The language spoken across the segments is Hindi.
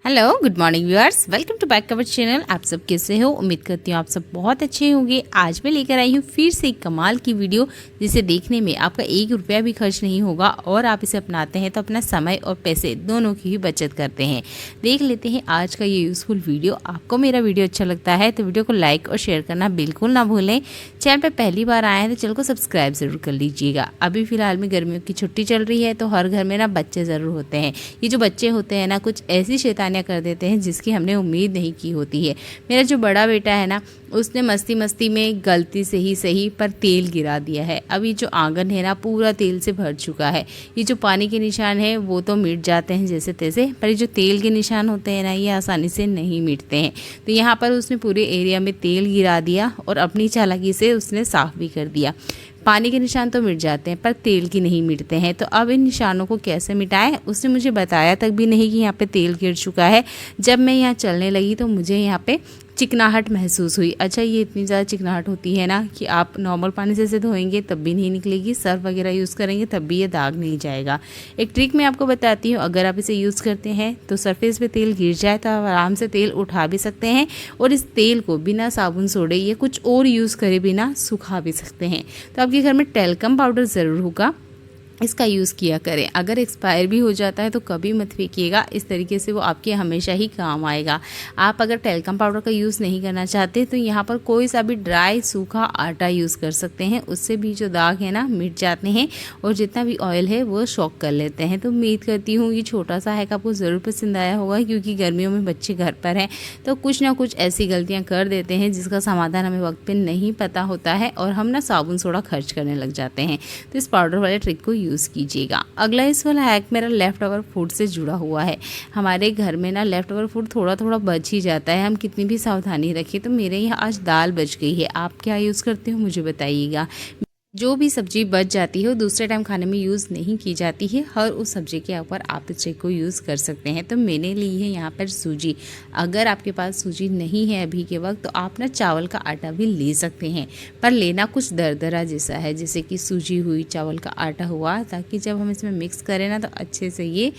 Hello good morning viewers, welcome to back our channel. आप सब कैसे हो? उम्मीद करती हूँ आप सब बहुत अच्छे होंगे। आज मैं लेकर आई हूँ फिर से एक कमाल की वीडियो, जिसे देखने में आपका 1 रुपया भी खर्च नहीं होगा और आप इसे अपनाते हैं तो अपना समय और पैसे दोनों की ही बचत करते हैं। देख लेते हैं आज का ये यूज़फुल वीडियो। आपको मेरा वीडियो अच्छा लगता है तो वीडियो को लाइक और शेयर करना बिल्कुल ना भूलें। चैनल पर पहली बार आए हैं तो चैनल को सब्सक्राइब ज़रूर कर लीजिएगा। अभी फ़िलहाल में गर्मियों की छुट्टी चल रही है तो हर घर में ना बच्चे ज़रूर होते हैं। ये जो बच्चे होते हैं ना, कुछ ऐसी शैतानियाँ कर देते हैं जिसकी हमने उम्मीद नहीं की होती है। मेरा जो बड़ा बेटा है ना, उसने मस्ती मस्ती में गलती से ही सही पर तेल गिरा दिया है। अब ये जो आंगन है ना, पूरा तेल से भर चुका है। ये जो पानी के निशान है वो तो मिट जाते हैं जैसे तैसे, पर ये जो तेल के निशान होते हैं ना, ये आसानी से नहीं मिटते हैं। तो यहाँ पर उसने पूरे एरिया में तेल गिरा दिया और अपनी चालाकी से उसने साफ भी कर दिया। पानी के निशान तो मिट जाते हैं पर तेल की नहीं मिटते हैं। तो अब इन निशानों को कैसे मिटाएं, उसने मुझे बताया तक भी नहीं कि यहाँ पे तेल गिर चुका है। जब मैं यहाँ चलने लगी तो मुझे यहाँ पे चिकनाहट महसूस हुई। अच्छा, ये इतनी ज़्यादा चिकनाहट होती है ना कि आप नॉर्मल पानी से इसे धोएंगे तब भी नहीं निकलेगी, सर्फ वगैरह यूज़ करेंगे तब भी ये दाग नहीं जाएगा। एक ट्रिक मैं आपको बताती हूँ, अगर आप इसे यूज़ करते हैं तो सरफेस पे तेल गिर जाए तो आप आराम से तेल उठा भी सकते हैं और इस तेल को बिना साबुन सोडे या कुछ और यूज़ करे बिना सुखा भी सकते हैं। तो आपके घर में टेल्कम पाउडर ज़रूर होगा, इसका यूज़ किया करें। अगर एक्सपायर भी हो जाता है तो कभी मत फेंकिएगा, इस तरीके से वो आपके हमेशा ही काम आएगा। आप अगर टेल्कम पाउडर का यूज़ नहीं करना चाहते तो यहाँ पर कोई सा भी ड्राई सूखा आटा यूज़ कर सकते हैं, उससे भी जो दाग है ना मिट जाते हैं और जितना भी ऑयल है वो शॉक कर लेते हैं। तो उम्मीद करती हूँ ये छोटा सा हैक आपको ज़रूर पसंद आया होगा, क्योंकि गर्मियों में बच्चे घर पर हैं तो कुछ ना कुछ ऐसी गलतियाँ कर देते हैं जिसका समाधान हमें वक्त पर नहीं पता होता है और हम ना साबुन सोडा खर्च करने लग जाते हैं। तो इस पाउडर वाले ट्रिक को यूज़ कीजिएगा। अगला इस वाला हैक मेरा लेफ्ट ओवर फूड से जुड़ा हुआ है। हमारे घर में ना लेफ्ट ओवर फूड थोड़ा थोड़ा बच ही जाता है, हम कितनी भी सावधानी रखें। तो मेरे यहाँ आज दाल बच गई है। आप क्या यूज़ करते हो मुझे बताइएगा। जो भी सब्जी बच जाती है वो दूसरे टाइम खाने में यूज़ नहीं की जाती है, हर उस सब्जी के ऊपर आप इस ट्रिक को यूज़ कर सकते हैं। तो मैंने ली है यहाँ पर सूजी। अगर आपके पास सूजी नहीं है अभी के वक्त तो आप ना चावल का आटा भी ले सकते हैं, पर लेना कुछ दरदरा जैसा है, जैसे कि सूजी हुई, चावल का आटा हुआ, ताकि जब हम इसमें मिक्स करें ना तो अच्छे से ये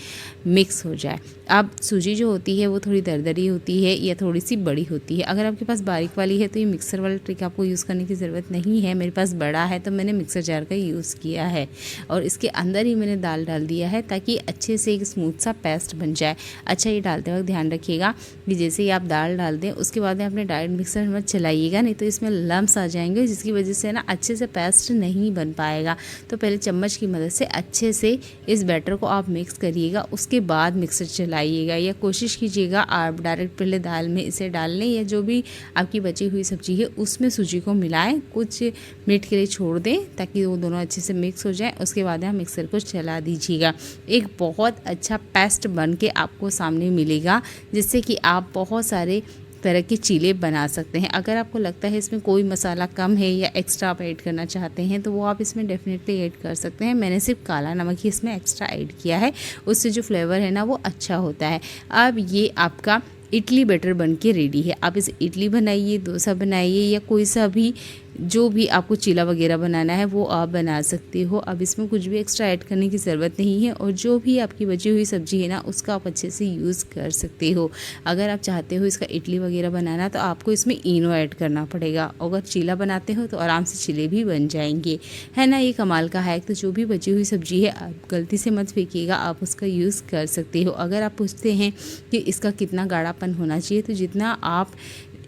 मिक्स हो जाए। अब सूजी जो होती है वो थोड़ी दरदरी होती है या थोड़ी सी बड़ी होती है। अगर आपके पास बारीक वाली है तो ये मिक्सर वाला ट्रिक आपको यूज़ करने की ज़रूरत नहीं है। मेरे पास बड़ा है तो मैंने मिक्सर जार का यूज़ किया है और इसके अंदर ही मैंने दाल डाल दिया है ताकि अच्छे से एक स्मूथ सा पेस्ट बन जाए। अच्छा, ये डालते वक्त ध्यान रखिएगा कि जैसे ही आप दाल डाल दें उसके बाद में अपने डायरेक्ट मिक्सर मत चलाइएगा, नहीं तो इसमें लम्स आ जाएंगे जिसकी वजह से ना अच्छे से पेस्ट नहीं बन पाएगा। तो पहले चम्मच की मदद से अच्छे से इस बैटर को आप मिक्स करिएगा, उसके बाद मिक्सर चलाइएगा। या कोशिश कीजिएगा आप डायरेक्ट पहले दाल में इसे डाल लें या जो भी आपकी बची हुई सब्जी है उसमें सूजी को मिलाएं, कुछ मिनट के लिए छोड़ दें ताकि वो दोनों अच्छे से मिक्स हो जाए। उसके बाद आप मिक्सर को चला दीजिएगा। एक बहुत अच्छा पेस्ट बन के आपको सामने मिलेगा, जिससे कि आप बहुत सारे तरह के चीले बना सकते हैं। अगर आपको लगता है इसमें कोई मसाला कम है या एक्स्ट्रा आप ऐड करना चाहते हैं तो वो आप इसमें डेफिनेटली ऐड कर सकते हैं। मैंने सिर्फ काला नमक ही इसमें एक्स्ट्रा ऐड किया है, उससे जो फ्लेवर है ना वो अच्छा होता है। अब ये आपका इडली बैटर बन के रेडी है। आप इसे इडली बनाइए, डोसा बनाइए या कोई सा भी जो भी आपको चीला वगैरह बनाना है वो आप बना सकते हो। अब इसमें कुछ भी एक्स्ट्रा ऐड करने की ज़रूरत नहीं है और जो भी आपकी बची हुई सब्ज़ी है ना उसका आप अच्छे से यूज़ कर सकते हो। अगर आप चाहते हो इसका इडली वगैरह बनाना तो आपको इसमें इनो ऐड करना पड़ेगा। अगर चीला बनाते हो तो आराम से चीले भी बन जाएंगे, है ना। ये कमाल का है। तो जो भी बची हुई सब्ज़ी है आप गलती से मत फेंकिएगा, आप उसका यूज़ कर सकते हो। अगर आप पूछते हैं कि इसका कितना गाढ़ापन होना चाहिए, तो जितना आप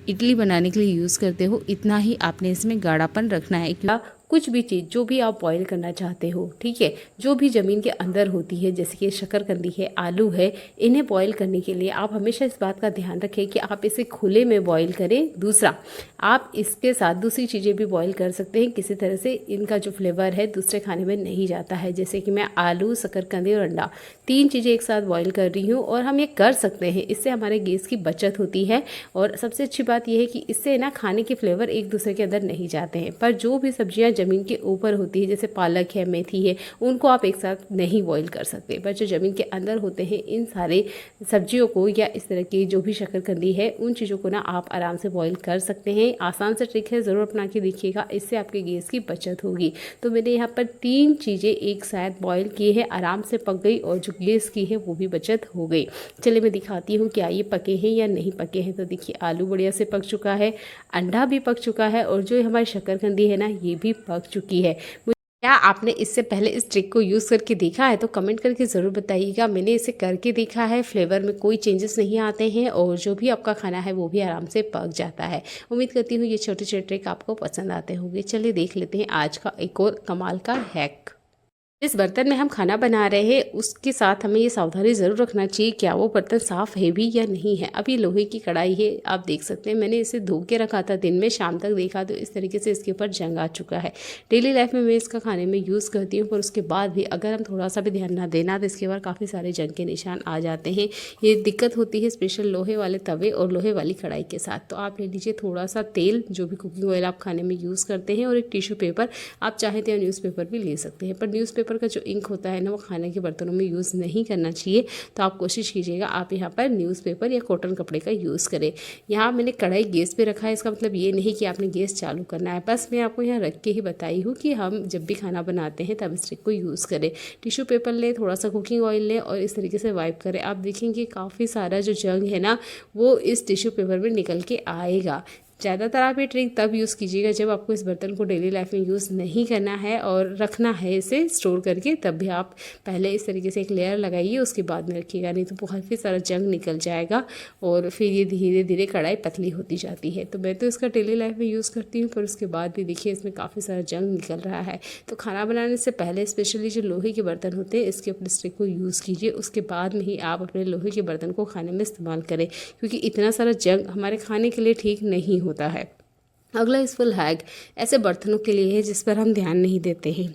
इडली बनाने के लिए यूज़ करते हो इतना ही आपने इसमें गाढ़ापन रखना है। कुछ भी चीज़ जो भी आप बॉईल करना चाहते हो, ठीक है, जो भी ज़मीन के अंदर होती है जैसे कि शकरकंदी है, आलू है, इन्हें बॉईल करने के लिए आप हमेशा इस बात का ध्यान रखें कि आप इसे खुले में बॉईल करें। दूसरा, आप इसके साथ दूसरी चीज़ें भी बॉईल कर सकते हैं, किसी तरह से इनका जो फ्लेवर है दूसरे खाने में नहीं जाता है। जैसे कि मैं आलू, शकरकंदी और अंडा 3 चीज़ें एक साथ बॉईल कर रही हूँ और हम ये कर सकते हैं। इससे हमारे गैस की बचत होती है और सबसे अच्छी बात यह है कि इससे ना खाने के फ्लेवर एक दूसरे के अंदर नहीं जाते हैं। पर जो भी सब्जियाँ ज़मीन के ऊपर होती है, जैसे पालक है, मेथी है, उनको आप एक साथ नहीं बॉईल कर सकते। पर जो ज़मीन के अंदर होते हैं इन सारे सब्जियों को या इस तरह की जो भी शकरकंदी है उन चीज़ों को ना आप आराम से बॉईल कर सकते हैं। आसान सा ट्रिक है, ज़रूर अपना के देखिएगा, इससे आपके गैस की बचत होगी। तो मैंने यहाँ पर 3 चीज़ें एक साथ बॉईल की है, आराम से पक गई और जो गैस की है वो भी बचत हो गई। चलिए मैं दिखाती हूँ क्या ये पके हैं या नहीं पके हैं। तो देखिए आलू बढ़िया से पक चुका है, अंडा भी पक चुका है और जो हमारी शकरकंदी है ना ये भी पक चुकी है। क्या आपने इससे पहले इस ट्रिक को यूज़ करके देखा है तो कमेंट करके ज़रूर बताइएगा। मैंने इसे करके देखा है, फ्लेवर में कोई चेंजेस नहीं आते हैं और जो भी आपका खाना है वो भी आराम से पक जाता है। उम्मीद करती हूँ ये छोटे छोटे ट्रिक आपको पसंद आते होंगे। चलिए देख लेते हैं आज का एक और कमाल का हैक। जिस बर्तन में हम खाना बना रहे हैं उसके साथ हमें ये सावधानी ज़रूर रखना चाहिए क्या वो बर्तन साफ़ है भी या नहीं है। अब ये लोहे की कढ़ाई है, आप देख सकते हैं मैंने इसे धो के रखा था दिन में, शाम तक देखा तो इस तरीके से इसके ऊपर जंग आ चुका है। डेली लाइफ में मैं इसका खाने में यूज़ करती हूँ, पर उसके बाद भी अगर हम थोड़ा सा भी ध्यान ना देना तो इसके बाद काफ़ी सारे जंग के निशान आ जाते हैं। ये दिक्कत होती है स्पेशल लोहे वाले तवे और लोहे वाली कढ़ाई के साथ। तो आप ले लीजिए थोड़ा सा तेल, जो भी कुकिंग ऑयल आप खाने में यूज़ करते हैं, और एक टिश्यू पेपर, आप चाहें तो न्यूज़पेपर भी ले सकते हैं, पर न्यूज़पेपर का जो इंक होता है ना वो खाने के बर्तनों में यूज़ नहीं करना चाहिए। तो आप कोशिश कीजिएगा आप यहाँ पर न्यूज़पेपर या कॉटन कपड़े का यूज़ करें। यहाँ मैंने कढ़ाई गैस पे रखा है, इसका मतलब ये नहीं कि आपने गैस चालू करना है, बस मैं आपको यहाँ रख के ही बताई हूँ कि हम जब भी खाना बनाते हैं तब इस ट्रिक को यूज़ करें। टिश्यू पेपर लें, थोड़ा सा कुकिंग ऑयल लें और इस तरीके से वाइप करें। आप देखेंगे काफ़ी सारा जो जंग है ना वो इस टिश्यू पेपर में निकल के आएगा। ज़्यादातर आप ये ट्रिक तब यूज़ कीजिएगा जब आपको इस बर्तन को डेली लाइफ में यूज़ नहीं करना है और रखना है इसे स्टोर करके, तब भी आप पहले इस तरीके से एक लेयर लगाइए, उसके बाद में रखिएगा, नहीं तो बहुत ही सारा जंग निकल जाएगा और फिर ये धीरे धीरे कढ़ाई पतली होती जाती है। तो मैं तो इसका डेली लाइफ में यूज़ करती हूँ, पर उसके बाद भी देखिए इसमें काफ़ी सारा जंग निकल रहा है। तो खाना बनाने से पहले स्पेशली जो लोहे के बर्तन होते हैं इसके ऊपर इस ट्रिक को यूज़ कीजिए, उसके बाद में ही आप अपने लोहे के बर्तन को खाने में इस्तेमाल करें, क्योंकि इतना सारा जंग हमारे खाने के लिए ठीक नहीं होता है। अगला यूज़फुल हैक ऐसे बर्तनों के लिए है जिस पर हम ध्यान नहीं देते हैं।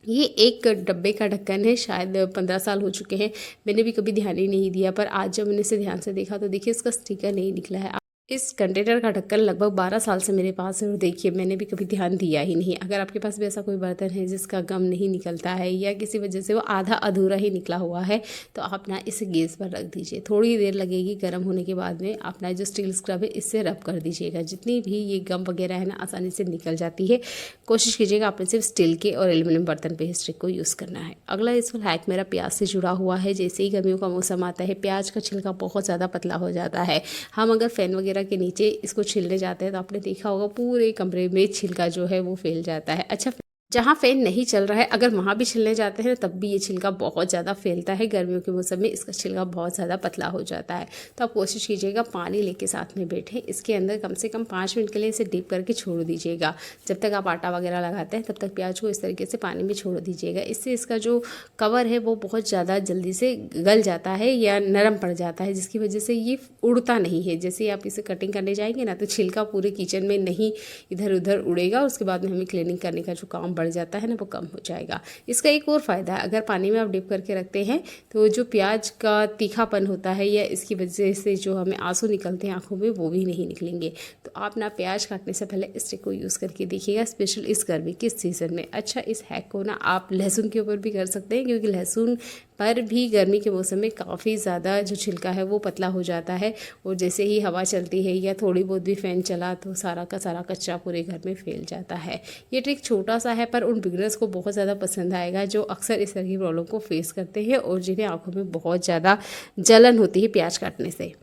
ये एक डब्बे का ढक्कन है, शायद 15 साल हो चुके हैं, मैंने भी कभी ध्यान ही नहीं दिया, पर आज जब मैंने इसे ध्यान से देखा तो देखिए इसका स्टिकर नहीं निकला है। इस कंटेनर का ढक्कन लगभग 12 साल से मेरे पास है और देखिए मैंने भी कभी ध्यान दिया ही नहीं। अगर आपके पास भी ऐसा कोई बर्तन है जिसका गम नहीं निकलता है या किसी वजह से वो आधा अधूरा ही निकला हुआ है तो आप ना इसे गैस पर रख दीजिए, थोड़ी देर लगेगी, गर्म होने के बाद में अपना जो स्टील स्क्रब है इससे रब कर दीजिएगा, जितनी भी ये गम वगैरह है ना आसानी से निकल जाती है। कोशिश कीजिएगा आपने सिर्फ स्टील के और एल्युमिनियम बर्तन पर इस ट्रिक को यूज़ करना है। अगला यूज़फुल हैक मेरा प्याज से जुड़ा हुआ है। जैसे ही गर्मियों का मौसम आता है प्याज का छिलका बहुत ज़्यादा पतला हो जाता है। हम अगर फैन वगैरह के नीचे इसको छिलने जाते हैं तो आपने देखा होगा पूरे कमरे में छिलका जो है वो फैल जाता है। अच्छा, जहाँ फैन नहीं चल रहा है अगर वहाँ भी छिलने जाते हैं तब भी ये छिलका बहुत ज़्यादा फैलता है। गर्मियों के मौसम में इसका छिलका बहुत ज़्यादा पतला हो जाता है। तो आप कोशिश कीजिएगा पानी लेके साथ में बैठे, इसके अंदर कम से कम 5 मिनट के लिए इसे डीप करके छोड़ दीजिएगा। जब तक आप आटा वगैरह लगाते हैं तब तक प्याज को इस तरीके से पानी में छोड़ दीजिएगा। इससे इसका जो कवर है वो बहुत ज़्यादा जल्दी से गल जाता है या नरम पड़ जाता है, जिसकी वजह से ये उड़ता नहीं है। जैसे आप इसे कटिंग करने जाएंगे ना तो छिलका पूरे किचन में नहीं इधर उधर उड़ेगा, उसके बाद में हमें क्लीनिंग करने का जो काम बढ़ जाता है ना वो कम हो जाएगा। इसका एक और फ़ायदा है, अगर पानी में आप डिप करके रखते हैं तो जो प्याज का तीखापन होता है या इसकी वजह से जो हमें आंसू निकलते हैं आंखों में वो भी नहीं निकलेंगे। तो आप ना प्याज काटने से पहले इस ट्रिक को यूज़ करके देखिएगा, स्पेशल इस गर्मी के सीज़न में। अच्छा, इस हैक को ना आप लहसुन के ऊपर भी कर सकते हैं, क्योंकि लहसुन पर भी गर्मी के मौसम में काफ़ी ज़्यादा जो छिलका है वो पतला हो जाता है और जैसे ही हवा चलती है या थोड़ी बहुत भी फ़ैन चला तो सारा का सारा कचरा पूरे घर में फैल जाता है। ये ट्रिक छोटा सा है पर उन बिगनर्स को बहुत ज़्यादा पसंद आएगा जो अक्सर इस तरह की प्रॉब्लम को फेस करते हैं और जिन्हें आंखों में बहुत ज़्यादा जलन होती है प्याज काटने से।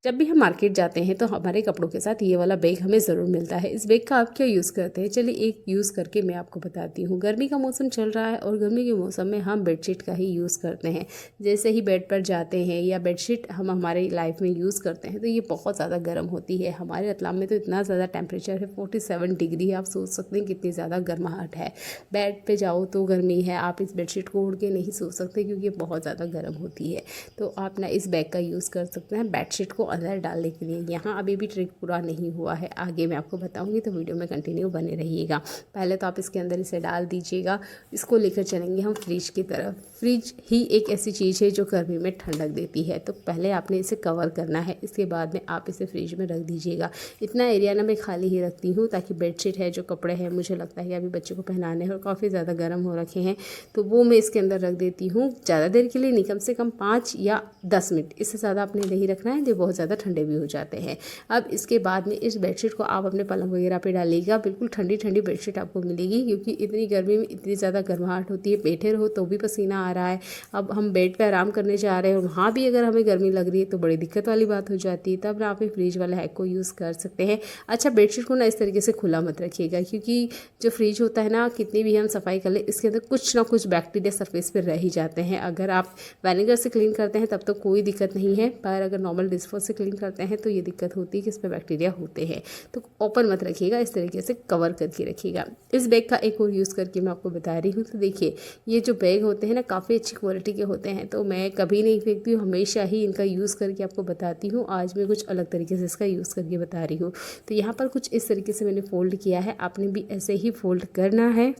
जब भी हम मार्केट जाते हैं तो हमारे कपड़ों के साथ ये वाला बैग हमें ज़रूर मिलता है। इस बैग का आप क्या यूज़ करते हैं, चलिए एक यूज़ करके मैं आपको बताती हूँ। गर्मी का मौसम चल रहा है और गर्मी के मौसम में हम बेडशीट का ही यूज़ करते हैं। जैसे ही बेड पर जाते हैं या बेडशीट हम हमारी लाइफ में यूज़ करते हैं तो ये बहुत ज़्यादा गर्म होती है। हमारे रतलाम में तो इतना ज़्यादा टेम्परेचर है 47 डिग्री है, आप सोच सकते हैं कितनी ज़्यादा गर्माहट है। बेड पर जाओ तो गर्मी है, आप इस बेडशीट को ओढ़ के नहीं सो सकते क्योंकि ये बहुत ज़्यादा गर्म होती है। तो आप ना इस बैग का यूज़ कर सकते हैं। बेडशीट को अंदर डालने के लिए। यहाँ अभी भी ट्रिक पूरा नहीं हुआ है, आगे मैं आपको बताऊँगी, तो वीडियो में कंटिन्यू बने रहिएगा। पहले तो आप इसके अंदर इसे डाल दीजिएगा। इसको लेकर चलेंगे हम फ्रिज की तरफ। फ्रिज ही एक ऐसी चीज़ है जो गर्मी में ठंडक देती है, तो पहले आपने इसे कवर करना है, इसके बाद में आप इसे फ्रिज में रख दीजिएगा। इतना एरिया ना मैं खाली ही रखती हूँ ताकि बेडशीट है, जो कपड़े हैं, मुझे लगता है कि अभी बच्चों को पहनाने हैं और काफ़ी ज़्यादा गर्म हो रखे हैं, तो वो मैं इसके अंदर रख देती हूँ। ज़्यादा देर के लिए नहीं, कम से कम 5 या 10 मिनट, इससे ज़्यादा आपने नहीं रखना है, जो बहुत ज़्यादा ठंडे भी हो जाते हैं। अब इसके बाद में इस बेडशीट को आप अपने पलंग वगैरह पे डालिएगा। बिल्कुल ठंडी ठंडी बेडशीट आपको मिलेगी, क्योंकि इतनी गर्मी में इतनी ज़्यादा गर्माहट होती है, बैठे रहो तो भी पसीना आ रहा है। अब हम बेड पे आराम करने जा रहे हैं और वहाँ भी अगर हमें गर्मी लग रही है तो बड़ी दिक्कत वाली बात हो जाती है। तब आप फ्रिज वाला हैक को यूज़ कर सकते हैं। अच्छा, बेडशीट को ना इस तरीके से खुला मत रखिएगा, क्योंकि जो फ्रिज होता है ना, कितनी भी हम सफाई कर ले, इसके अंदर कुछ ना कुछ बैक्टीरिया सरफेस पर रह ही जाते हैं। अगर आप विनेगर से क्लीन करते हैं तब तो कोई दिक्कत नहीं है, पर अगर नॉर्मल डिशवॉश से क्लीन करते हैं तो ये दिक्कत होती है कि इस पर बैक्टीरिया होते हैं। तो ओपन मत रखिएगा, इस तरीके से कवर करके रखिएगा। इस बैग का एक और यूज़ करके मैं आपको बता रही हूँ। तो देखिए, ये जो बैग होते हैं ना, काफ़ी अच्छी क्वालिटी के होते हैं, तो मैं कभी नहीं फेंकती हूँ, हमेशा ही इनका यूज़ करके आपको बताती हूँ। आज मैं कुछ अलग तरीके से इसका यूज़ करके बता रही हूँ। तो यहाँ पर कुछ इस तरीके से मैंने फ़ोल्ड किया है, आपने भी ऐसे ही फ़ोल्ड करना है।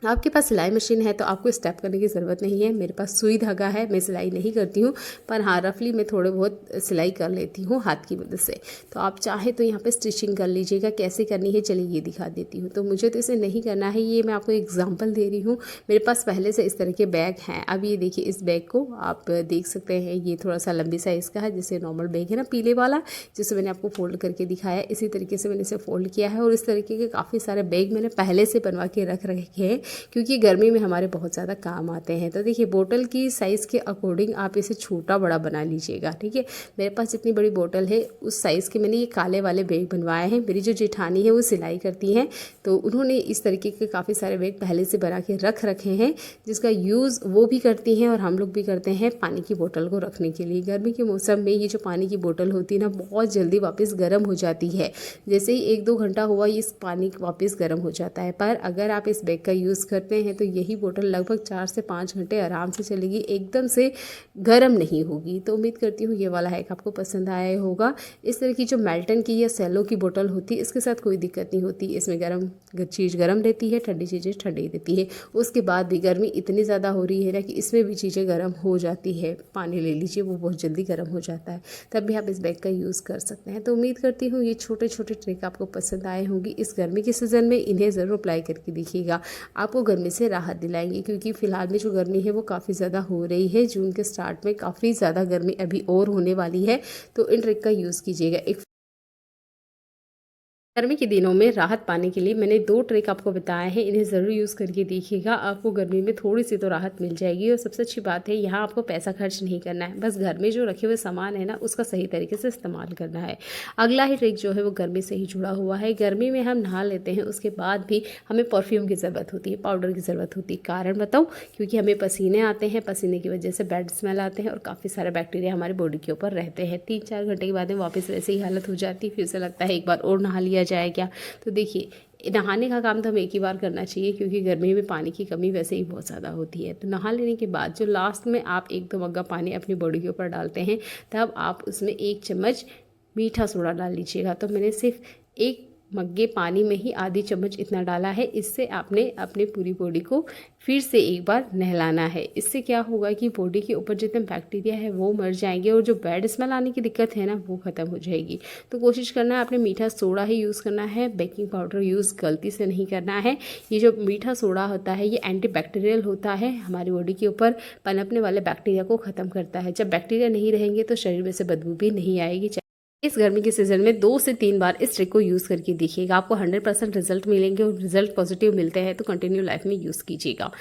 आपके पास सिलाई मशीन है तो आपको स्टेप करने की ज़रूरत नहीं है। मेरे पास सुई धागा है, मैं सिलाई नहीं करती हूँ, पर हाँ रफली मैं थोड़े बहुत सिलाई कर लेती हूँ हाथ की मदद से। तो आप चाहे तो यहाँ पे स्टिचिंग कर लीजिएगा। कैसे करनी है चलिए ये दिखा देती हूँ। तो मुझे तो इसे नहीं करना है, ये मैं आपको एग्जाम्पल दे रही हूँ। मेरे पास पहले से इस तरह के बैग हैं। अब ये देखिए, इस बैग को आप देख सकते हैं, ये थोड़ा सा लंबी साइज़ का है, जैसे नॉर्मल बैग है ना पीले वाला, जिसे मैंने आपको फोल्ड करके दिखाया, इसी तरीके से मैंने इसे फोल्ड किया है। और इस तरीके के काफ़ी सारे बैग मैंने पहले से बनवा के रख रखे हैं, क्योंकि गर्मी में हमारे बहुत ज़्यादा काम आते हैं। तो देखिए, बोतल की साइज़ के अकॉर्डिंग आप इसे छोटा बड़ा बना लीजिएगा, ठीक है। मेरे पास जितनी बड़ी बोतल है उस साइज़ के मैंने ये काले वाले बैग बनवाए हैं। मेरी जो जेठानी है वो सिलाई करती हैं, तो उन्होंने इस तरीके के काफ़ी सारे बैग पहले से बना के रख रखे हैं, जिसका यूज़ वो भी करती हैं और हम लोग भी करते हैं पानी की बोतल को रखने के लिए। गर्मी के मौसम में ये जो पानी की बोतल होती है ना, बहुत जल्दी वापस गर्म हो जाती है। जैसे ही 1-2 घंटा हुआ, इस पानी वापस गर्म हो जाता है। पर अगर आप इस बैग का यूज़ करते हैं तो यही बोतल लगभग 4 से 5 घंटे आराम से चलेगी, एकदम से गर्म नहीं होगी। तो उम्मीद करती हूँ ये वाला हैक आपको पसंद आया होगा। इस तरह की जो मेल्टन की या सेलो की बोतल होती है, इसके साथ कोई दिक्कत नहीं होती। इसमें गर्म चीज़ गर्म रहती है, ठंडी चीज़ें ठंडी रहती है। उसके बाद भी गर्मी इतनी ज़्यादा हो रही है ना कि इसमें भी चीज़ें गर्म हो जाती है। पानी ले लीजिए, वो बहुत जल्दी गर्म हो जाता है, तब भी आप इस बैग का यूज़ कर सकते हैं। तो उम्मीद करती हूँ ये छोटे छोटे ट्रिक आपको पसंद आए होंगी। इस गर्मी के सीज़न में इन्हें ज़रूर अप्लाई करके देखिएगा, आपको गर्मी से राहत दिलाएंगे। क्योंकि फिलहाल में जो गर्मी है वो काफ़ी ज़्यादा हो रही है। जून के स्टार्ट में काफ़ी ज़्यादा गर्मी अभी और होने वाली है, तो इन ट्रिक का यूज़ कीजिएगा। एक गर्मी के दिनों में राहत पाने के लिए मैंने 2 ट्रिक आपको बताए हैं, इन्हें ज़रूर यूज़ करके देखिएगा, आपको गर्मी में थोड़ी सी तो राहत मिल जाएगी। और सबसे अच्छी बात है, यहाँ आपको पैसा खर्च नहीं करना है, बस घर में जो रखे हुए सामान है ना उसका सही तरीके से इस्तेमाल करना है। अगला ही ट्रिक जो है वो गर्मी से ही जुड़ा हुआ है। गर्मी में हम नहा लेते हैं, उसके बाद भी हमें परफ्यूम की ज़रूरत होती है, पाउडर की ज़रूरत होती है। कारण बताऊँ, क्योंकि हमें पसीने आते हैं, पसीने की वजह से बैड स्मेल आते हैं और काफ़ी सारे बैक्टीरिया हमारे बॉडी के ऊपर रहते हैं। 3-4 घंटे के बाद में वापस वैसे ही हालत हो जाती है, फिर से लगता है एक बार और नहा लिया जाए क्या। तो देखिए, नहाने का काम तो हमें एक ही बार करना चाहिए, क्योंकि गर्मी में पानी की कमी वैसे ही बहुत ज़्यादा होती है। तो नहा लेने के बाद जो लास्ट में आप 1-2 मग्गा पानी अपनी बॉडी के ऊपर डालते हैं, तब आप उसमें 1 चम्मच मीठा सोडा डाल लीजिएगा। तो मैंने सिर्फ 1 मग्गे पानी में ही आधी चम्मच इतना डाला है। इससे आपने अपनी पूरी बॉडी को फिर से एक बार नहलाना है। इससे क्या होगा कि बॉडी के ऊपर जितने बैक्टीरिया है वो मर जाएंगे और जो बैड स्मेल आने की दिक्कत है ना वो ख़त्म हो जाएगी। तो कोशिश करना है आपने मीठा सोडा ही यूज़ करना है, बेकिंग पाउडर यूज़ गलती से नहीं करना है। ये जो मीठा सोडा होता है ये एंटीबैक्टीरियल होता है, हमारी बॉडी के ऊपर पनपने वाले बैक्टीरिया को ख़त्म करता है। जब बैक्टीरिया नहीं रहेंगे तो शरीर में से बदबू भी नहीं आएगी। इस गर्मी के सीज़न में 2 से 3 बार इस ट्रिक को यूज़ करके देखिएगा, आपको 100% रिजल्ट मिलेंगे और रिजल्ट पॉजिटिव मिलते हैं तो कंटिन्यू लाइफ में यूज़ कीजिएगा।